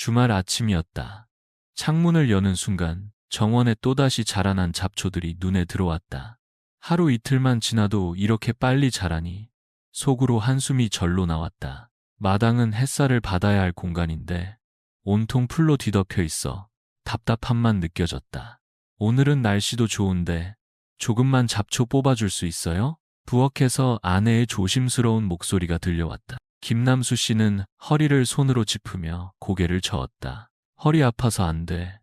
주말 아침이었다. 창문을 여는 순간 정원에 또다시 자라난 잡초들이 눈에 들어왔다. 하루 이틀만 지나도 이렇게 빨리 자라니 속으로 한숨이 절로 나왔다. 마당은 햇살을 받아야 할 공간인데 온통 풀로 뒤덮여 있어 답답함만 느껴졌다. 오늘은 날씨도 좋은데 조금만 잡초 뽑아줄 수 있어요? 부엌에서 아내의 조심스러운 목소리가 들려왔다. 김남수 씨는 허리를 손으로 짚으며 고개를 저었다. 허리 아파서 안 돼.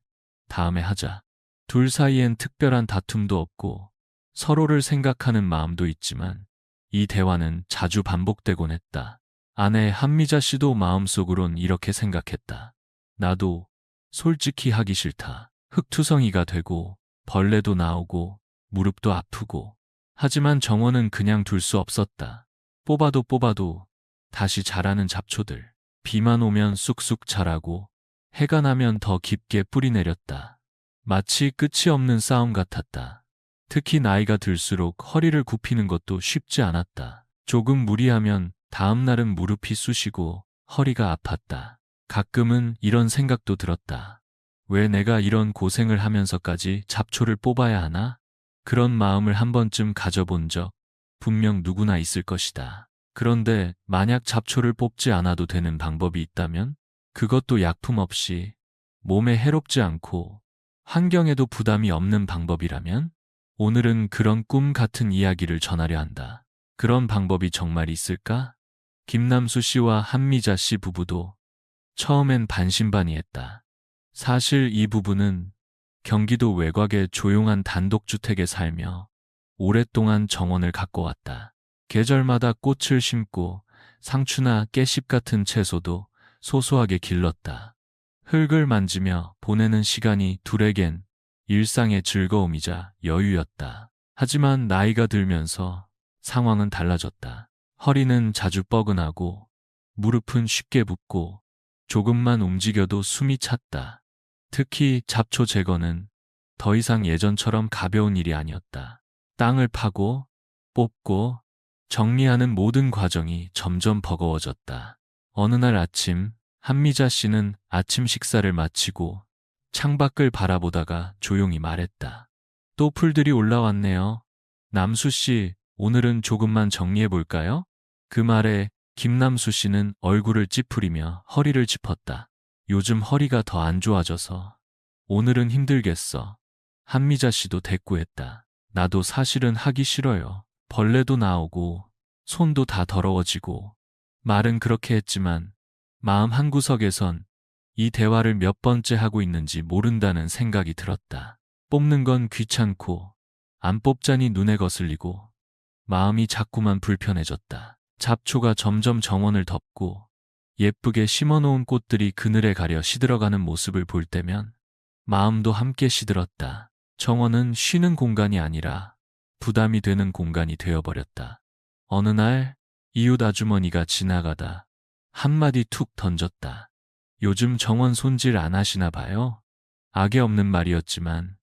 다음에 하자. 둘 사이엔 특별한 다툼도 없고 서로를 생각하는 마음도 있지만 이 대화는 자주 반복되곤 했다. 아내 한미자 씨도 마음속으론 이렇게 생각했다. 나도 솔직히 하기 싫다. 흙투성이가 되고 벌레도 나오고 무릎도 아프고. 하지만 정원은 그냥 둘 수 없었다. 뽑아도 뽑아도 다시 자라는 잡초들. 비만 오면 쑥쑥 자라고 해가 나면 더 깊게 뿌리 내렸다. 마치 끝이 없는 싸움 같았다. 특히 나이가 들수록 허리를 굽히는 것도 쉽지 않았다. 조금 무리하면 다음 날은 무릎이 쑤시고 허리가 아팠다. 가끔은 이런 생각도 들었다. 왜 내가 이런 고생을 하면서까지 잡초를 뽑아야 하나? 그런 마음을 한 번쯤 가져본 적 분명 누구나 있을 것이다. 그런데 만약 잡초를 뽑지 않아도 되는 방법이 있다면? 그것도 약품 없이 몸에 해롭지 않고 환경에도 부담이 없는 방법이라면? 오늘은 그런 꿈 같은 이야기를 전하려 한다. 그런 방법이 정말 있을까? 김남수 씨와 한미자 씨 부부도 처음엔 반신반의했다. 사실 이 부부는 경기도 외곽의 조용한 단독주택에 살며 오랫동안 정원을 가꿔왔다. 계절마다 꽃을 심고 상추나 깨씹 같은 채소도 소소하게 길렀다. 흙을 만지며 보내는 시간이 둘에겐 일상의 즐거움이자 여유였다. 하지만 나이가 들면서 상황은 달라졌다. 허리는 자주 뻐근하고 무릎은 쉽게 붓고 조금만 움직여도 숨이 찼다. 특히 잡초 제거는 더 이상 예전처럼 가벼운 일이 아니었다. 땅을 파고 뽑고 정리하는 모든 과정이 점점 버거워졌다. 어느 날 아침 한미자 씨는 아침 식사를 마치고 창밖을 바라보다가 조용히 말했다. 또 풀들이 올라왔네요. 남수 씨, 오늘은 조금만 정리해 볼까요? 그 말에 김남수 씨는 얼굴을 찌푸리며 허리를 짚었다. 요즘 허리가 더 안 좋아져서 오늘은 힘들겠어. 한미자 씨도 대꾸했다. 나도 사실은 하기 싫어요. 벌레도 나오고 손도 다 더러워지고. 말은 그렇게 했지만 마음 한구석에선 이 대화를 몇 번째 하고 있는지 모른다는 생각이 들었다. 뽑는 건 귀찮고 안 뽑자니 눈에 거슬리고 마음이 자꾸만 불편해졌다. 잡초가 점점 정원을 덮고 예쁘게 심어놓은 꽃들이 그늘에 가려 시들어가는 모습을 볼 때면 마음도 함께 시들었다. 정원은 쉬는 공간이 아니라 부담이 되는 공간이 되어버렸다. 어느 날 이웃 아주머니가 지나가다 한마디 툭 던졌다. 요즘 정원 손질 안 하시나 봐요? 악의 없는 말이었지만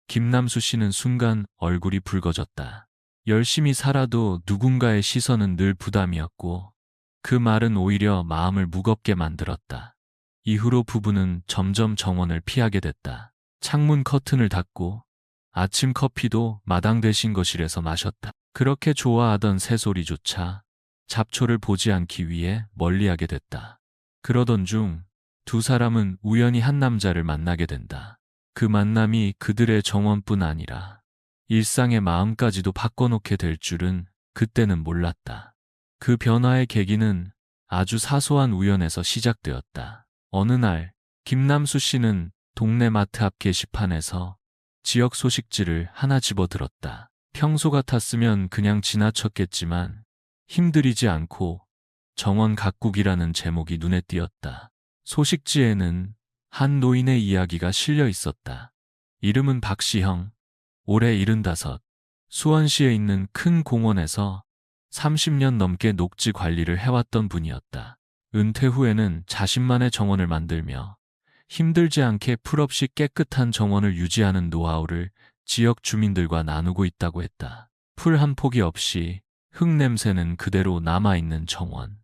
김남수 씨는 순간 얼굴이 붉어졌다. 열심히 살아도 누군가의 시선은 늘 부담이었고 그 말은 오히려 마음을 무겁게 만들었다. 이후로 부부는 점점 정원을 피하게 됐다. 창문 커튼을 닫고 아침 커피도 마당 대신 거실에서 마셨다. 그렇게 좋아하던 새소리조차 잡초를 보지 않기 위해 멀리하게 됐다. 그러던 중 두 사람은 우연히 한 남자를 만나게 된다. 그 만남이 그들의 정원뿐 아니라 일상의 마음까지도 바꿔놓게 될 줄은 그때는 몰랐다. 그 변화의 계기는 아주 사소한 우연에서 시작되었다. 어느 날 김남수 씨는 동네 마트 앞 게시판에서 지역 소식지를 하나 집어들었다. 평소 같았으면 그냥 지나쳤겠지만 힘들이지 않고 정원 가꾸기라는 제목이 눈에 띄었다. 소식지에는 한 노인의 이야기가 실려 있었다. 이름은 박시형, 올해 75, 수원시에 있는 큰 공원에서 30년 넘게 녹지 관리를 해왔던 분이었다. 은퇴 후에는 자신만의 정원을 만들며 힘들지 않게 풀없이 깨끗한 정원을 유지하는 노하우를 지역 주민들과 나누고 있다고 했다. 풀 한 포기 없이 흙 냄새는 그대로 남아있는 정원.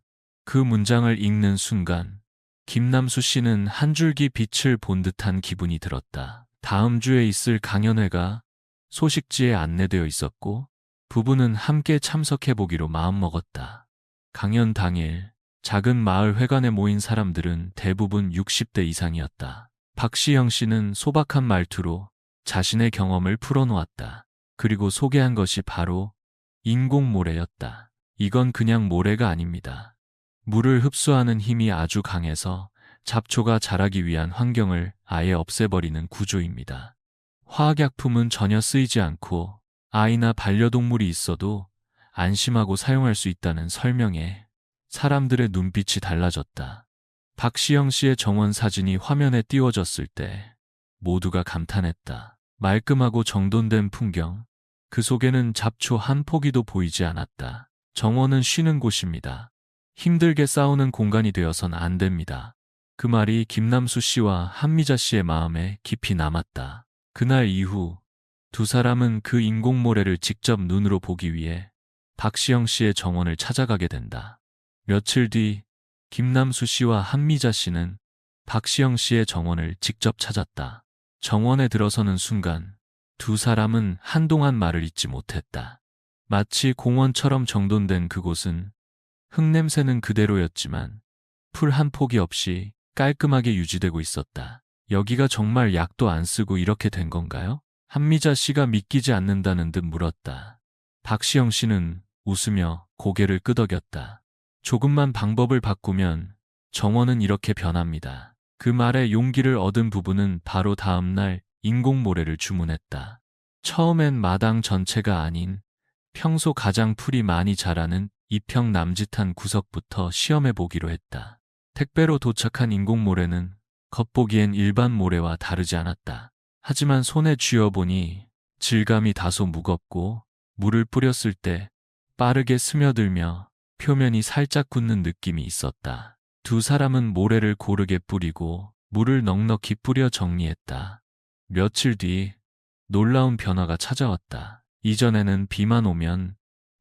그 문장을 읽는 순간 김남수 씨는 한 줄기 빛을 본 듯한 기분이 들었다. 다음 주에 있을 강연회가 소식지에 안내되어 있었고 부부는 함께 참석해보기로 마음먹었다. 강연 당일 작은 마을 회관에 모인 사람들은 대부분 60대 이상이었다. 박시영 씨는 소박한 말투로 자신의 경험을 풀어놓았다. 그리고 소개한 것이 바로 인공모래였다. 이건 그냥 모래가 아닙니다. 물을 흡수하는 힘이 아주 강해서 잡초가 자라기 위한 환경을 아예 없애버리는 구조입니다. 화학약품은 전혀 쓰이지 않고 아이나 반려동물이 있어도 안심하고 사용할 수 있다는 설명에 사람들의 눈빛이 달라졌다. 박시영 씨의 정원 사진이 화면에 띄워졌을 때 모두가 감탄했다. 말끔하고 정돈된 풍경, 그 속에는 잡초 한 포기도 보이지 않았다. 정원은 쉬는 곳입니다. 힘들게 싸우는 공간이 되어선 안 됩니다. 그 말이 김남수 씨와 한미자 씨의 마음에 깊이 남았다. 그날 이후 두 사람은 그 인공모래를 직접 눈으로 보기 위해 박시영 씨의 정원을 찾아가게 된다. 며칠 뒤 김남수 씨와 한미자 씨는 박시영 씨의 정원을 직접 찾았다. 정원에 들어서는 순간 두 사람은 한동안 말을 잇지 못했다. 마치 공원처럼 정돈된 그곳은 흙냄새는 그대로였지만 풀 한 포기 없이 깔끔하게 유지되고 있었다. 여기가 정말 약도 안 쓰고 이렇게 된 건가요? 한미자 씨가 믿기지 않는다는 듯 물었다. 박시영 씨는 웃으며 고개를 끄덕였다. 조금만 방법을 바꾸면 정원은 이렇게 변합니다. 그 말에 용기를 얻은 부부는 바로 다음 날 인공모래를 주문했다. 처음엔 마당 전체가 아닌 평소 가장 풀이 많이 자라는 이평 남짓한 구석부터 시험해 보기로 했다. 택배로 도착한 인공모래는 겉보기엔 일반 모래와 다르지 않았다. 하지만 손에 쥐어보니 질감이 다소 무겁고 물을 뿌렸을 때 빠르게 스며들며 표면이 살짝 굳는 느낌이 있었다. 두 사람은 모래를 고르게 뿌리고 물을 넉넉히 뿌려 정리했다. 며칠 뒤 놀라운 변화가 찾아왔다. 이전에는 비만 오면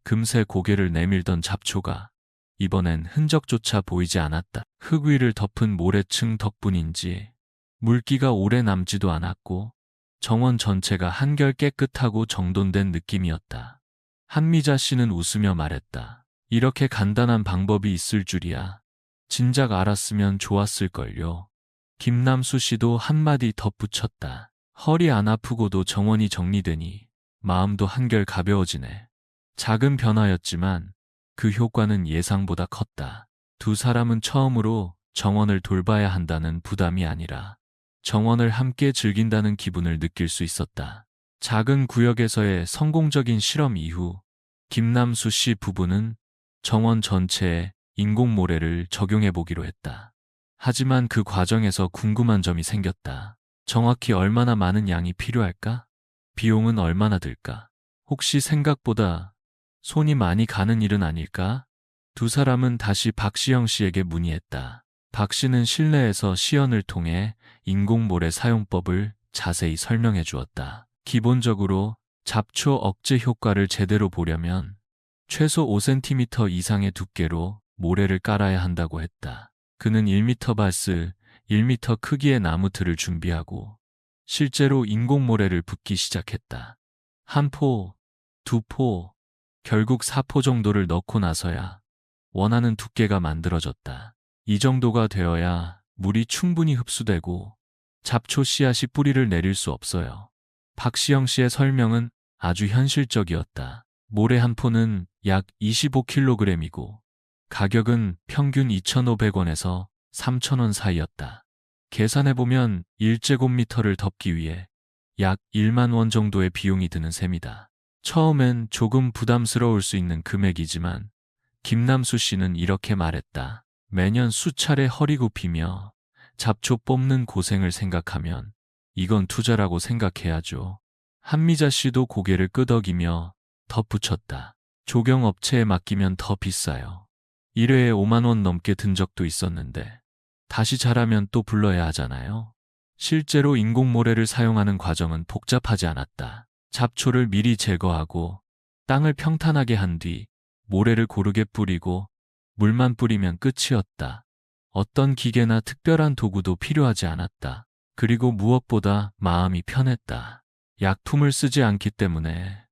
금세 고개를 내밀던 잡초가 이번엔 흔적조차 보이지 않았다. 흙 위를 덮은 모래층 덕분인지 물기가 오래 남지도 않았고 정원 전체가 한결 깨끗하고 정돈된 느낌이었다. 한미자 씨는 웃으며 말했다. 이렇게 간단한 방법이 있을 줄이야. 진작 알았으면 좋았을걸요. 김남수 씨도 한마디 덧붙였다. 허리 안 아프고도 정원이 정리되니 마음도 한결 가벼워지네. 작은 변화였지만 그 효과는 예상보다 컸다. 두 사람은 처음으로 정원을 돌봐야 한다는 부담이 아니라 정원을 함께 즐긴다는 기분을 느낄 수 있었다. 작은 구역에서의 성공적인 실험 이후 김남수 씨 부부는 정원 전체에 인공모래를 적용해 보기로 했다. 하지만 그 과정에서 궁금한 점이 생겼다. 정확히 얼마나 많은 양이 필요할까? 비용은 얼마나 들까? 혹시 생각보다 손이 많이 가는 일은 아닐까? 두 사람은 다시 박시영 씨에게 문의했다. 박 씨는 실내에서 시연을 통해 인공모래 사용법을 자세히 설명해 주었다. 기본적으로 잡초 억제 효과를 제대로 보려면 최소 5cm 이상의 두께로 모래를 깔아야 한다고 했다. 그는 1m 바스, 1m 크기의 나무틀을 준비하고 실제로 인공모래를 붓기 시작했다. 한 포, 두 포, 결국 4포 정도를 넣고 나서야 원하는 두께가 만들어졌다. 이 정도가 되어야 물이 충분히 흡수되고 잡초 씨앗이 뿌리를 내릴 수 없어요. 박시영 씨의 설명은 아주 현실적이었다. 모래 한 포는 약 25kg이고 가격은 평균 2,500원에서 3,000원 사이였다. 계산해보면 1제곱미터를 덮기 위해 약 1만 원 정도의 비용이 드는 셈이다. 처음엔 조금 부담스러울 수 있는 금액이지만 김남수 씨는 이렇게 말했다. 매년 수차례 허리 굽히며 잡초 뽑는 고생을 생각하면 이건 투자라고 생각해야죠. 한미자 씨도 고개를 끄덕이며 덧붙였다. 조경업체에 맡기면 더 비싸요. 1회에 5만 원 넘게 든 적도 있었는데 다시 자라면 또 불러야 하잖아요. 실제로 인공모래를 사용하는 과정은 복잡하지 않았다. 잡초를 미리 제거하고 땅을 평탄하게 한 뒤 모래를 고르게 뿌리고 물만 뿌리면 끝이었다. 어떤 기계나 특별한 도구도 필요하지 않았다. 그리고 무엇보다 마음이 편했다. 약품을 쓰지 않기 때문에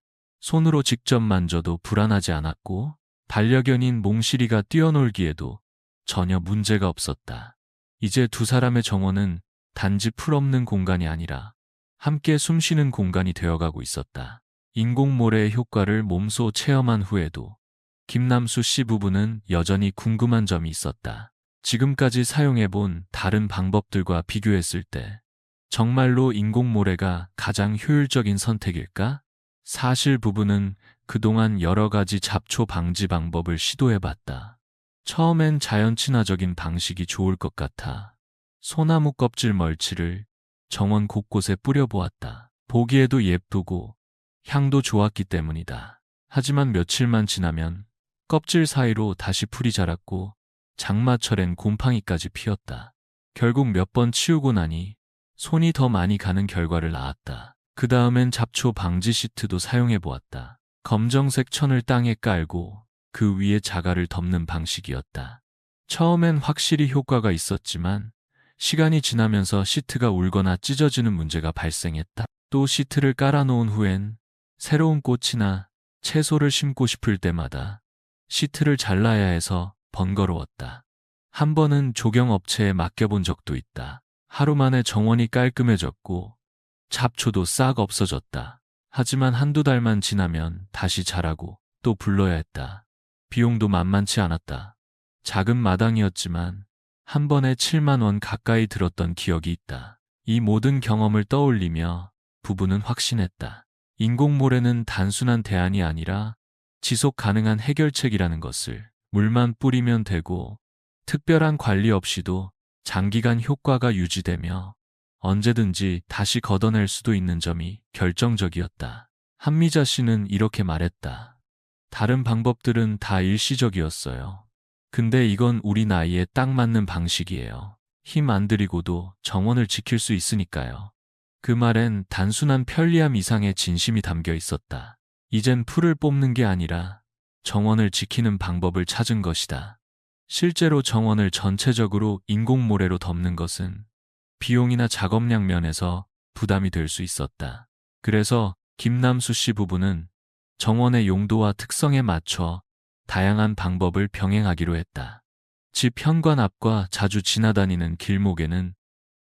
손으로 직접 만져도 불안하지 않았고 반려견인 몽실이가 뛰어놀기에도 전혀 문제가 없었다. 이제 두 사람의 정원은 단지 풀없는 공간이 아니라 함께 숨쉬는 공간이 되어가고 있었다. 인공모래의 효과를 몸소 체험한 후에도 김남수 씨 부부는 여전히 궁금한 점이 있었다. 지금까지 사용해본 다른 방법들과 비교했을 때 정말로 인공모래가 가장 효율적인 선택일까? 사실 부부는 그동안 여러 가지 잡초 방지 방법을 시도해봤다. 처음엔 자연 친화적인 방식이 좋을 것 같아 소나무 껍질 멀치를 정원 곳곳에 뿌려보았다. 보기에도 예쁘고 향도 좋았기 때문이다. 하지만 며칠만 지나면 껍질 사이로 다시 풀이 자랐고 장마철엔 곰팡이까지 피었다. 결국 몇 번 치우고 나니 손이 더 많이 가는 결과를 낳았다. 그 다음엔 잡초 방지 시트도 사용해보았다. 검정색 천을 땅에 깔고 그 위에 자갈을 덮는 방식이었다. 처음엔 확실히 효과가 있었지만 시간이 지나면서 시트가 울거나 찢어지는 문제가 발생했다. 또 시트를 깔아놓은 후엔 새로운 꽃이나 채소를 심고 싶을 때마다 시트를 잘라야 해서 번거로웠다. 한 번은 조경업체에 맡겨본 적도 있다. 하루 만에 정원이 깔끔해졌고 잡초도 싹 없어졌다. 하지만 한두 달만 지나면 다시 자라고 또 불러야 했다. 비용도 만만치 않았다. 작은 마당이었지만 한 번에 7만 원 가까이 들었던 기억이 있다. 이 모든 경험을 떠올리며 부부는 확신했다. 인공모래는 단순한 대안이 아니라 지속 가능한 해결책이라는 것을. 물만 뿌리면 되고 특별한 관리 없이도 장기간 효과가 유지되며 언제든지 다시 걷어낼 수도 있는 점이 결정적이었다. 한미자 씨는 이렇게 말했다. 다른 방법들은 다 일시적이었어요. 근데 이건 우리 나이에 딱 맞는 방식이에요. 힘 안 들이고도 정원을 지킬 수 있으니까요. 그 말엔 단순한 편리함 이상의 진심이 담겨 있었다. 이젠 풀을 뽑는 게 아니라 정원을 지키는 방법을 찾은 것이다. 실제로 정원을 전체적으로 인공모래로 덮는 것은 비용이나 작업량 면에서 부담이 될 수 있었다. 그래서 김남수 씨 부부는 정원의 용도와 특성에 맞춰 다양한 방법을 병행하기로 했다. 집 현관 앞과 자주 지나다니는 길목에는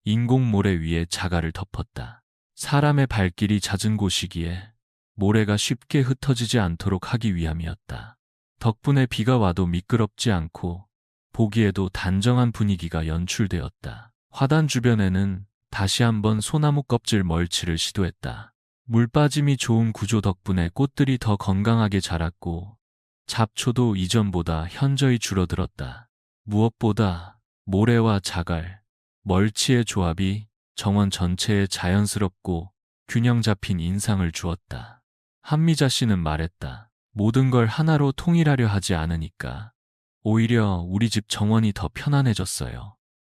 인공모래 위에 자갈을 덮었다. 사람의 발길이 잦은 곳이기에 모래가 쉽게 흩어지지 않도록 하기 위함이었다. 덕분에 비가 와도 미끄럽지 않고 보기에도 단정한 분위기가 연출되었다. 화단 주변에는 다시 한번 소나무 껍질 멀치를 시도했다. 물 빠짐이 좋은 구조 덕분에 꽃들이 더 건강하게 자랐고 잡초도 이전보다 현저히 줄어들었다. 무엇보다 모래와 자갈, 멀치의 조합이 정원 전체에 자연스럽고 균형 잡힌 인상을 주었다. 한미자 씨는 말했다. 모든 걸 하나로 통일하려 하지 않으니까 오히려 우리 집 정원이 더 편안해졌어요.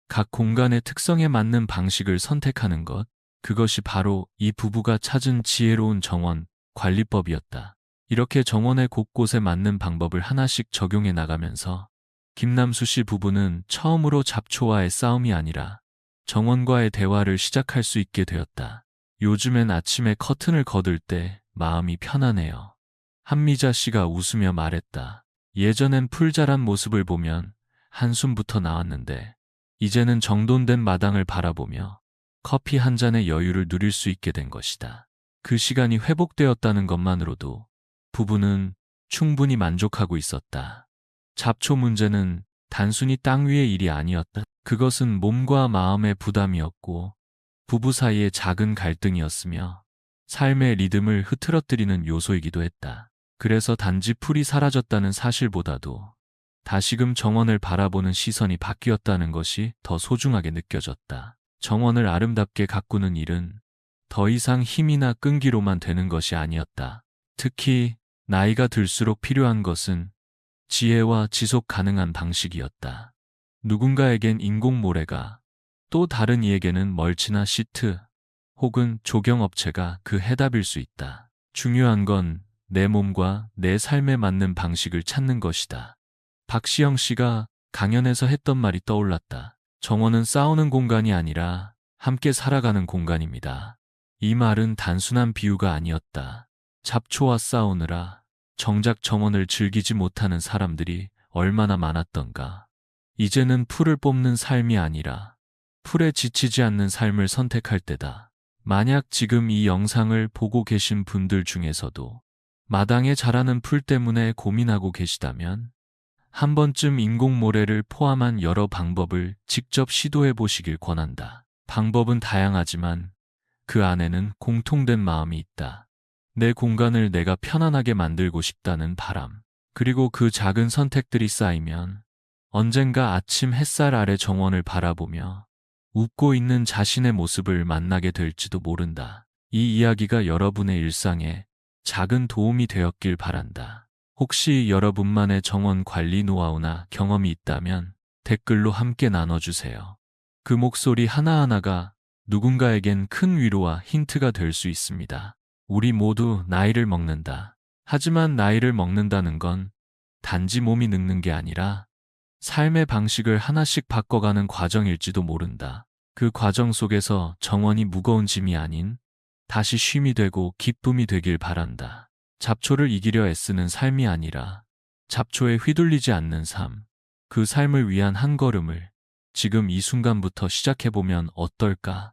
각 공간의 특성에 맞는 방식을 선택하는 것, 그것이 바로 이 부부가 찾은 지혜로운 정원 관리법이었다. 이렇게 정원의 곳곳에 맞는 방법을 하나씩 적용해 나가면서 김남수 씨 부부는 처음으로 잡초와의 싸움이 아니라 정원과의 대화를 시작할 수 있게 되었다. 요즘엔 아침에 커튼을 거둘 때 마음이 편하네요. 한미자 씨가 웃으며 말했다. 예전엔 풀 자란 모습을 보면 한숨부터 나왔는데 이제는 정돈된 마당을 바라보며 커피 한 잔의 여유를 누릴 수 있게 된 것이다. 그 시간이 회복되었다는 것만으로도 부부는 충분히 만족하고 있었다. 잡초 문제는 단순히 땅 위의 일이 아니었다. 그것은 몸과 마음의 부담이었고 부부 사이의 작은 갈등이었으며 삶의 리듬을 흐트러뜨리는 요소이기도 했다. 그래서 단지 풀이 사라졌다는 사실보다도 다시금 정원을 바라보는 시선이 바뀌었다는 것이 더 소중하게 느껴졌다. 정원을 아름답게 가꾸는 일은 더 이상 힘이나 끈기로만 되는 것이 아니었다. 특히 나이가 들수록 필요한 것은 지혜와 지속 가능한 방식이었다. 누군가에겐 인공모래가, 또 다른 이에게는 멀치나 시트 혹은 조경업체가 그 해답일 수 있다. 중요한 건 내 몸과 내 삶에 맞는 방식을 찾는 것이다. 박시영 씨가 강연에서 했던 말이 떠올랐다. 정원은 싸우는 공간이 아니라 함께 살아가는 공간입니다. 이 말은 단순한 비유가 아니었다. 잡초와 싸우느라 정작 정원을 즐기지 못하는 사람들이 얼마나 많았던가. 이제는 풀을 뽑는 삶이 아니라 풀에 지치지 않는 삶을 선택할 때다. 만약 지금 이 영상을 보고 계신 분들 중에서도 마당에 자라는 풀 때문에 고민하고 계시다면 한 번쯤 인공모래를 포함한 여러 방법을 직접 시도해 보시길 권한다. 방법은 다양하지만 그 안에는 공통된 마음이 있다. 내 공간을 내가 편안하게 만들고 싶다는 바람. 그리고 그 작은 선택들이 쌓이면 언젠가 아침 햇살 아래 정원을 바라보며 웃고 있는 자신의 모습을 만나게 될지도 모른다. 이 이야기가 여러분의 일상에 작은 도움이 되었길 바란다. 혹시 여러분만의 정원 관리 노하우나 경험이 있다면 댓글로 함께 나눠주세요. 그 목소리 하나하나가 누군가에겐 큰 위로와 힌트가 될 수 있습니다. 우리 모두 나이를 먹는다. 하지만 나이를 먹는다는 건 단지 몸이 늙는 게 아니라 삶의 방식을 하나씩 바꿔가는 과정일지도 모른다. 그 과정 속에서 정원이 무거운 짐이 아닌 다시 쉼이 되고 기쁨이 되길 바란다. 잡초를 이기려 애쓰는 삶이 아니라 잡초에 휘둘리지 않는 삶, 그 삶을 위한 한 걸음을 지금 이 순간부터 시작해보면 어떨까?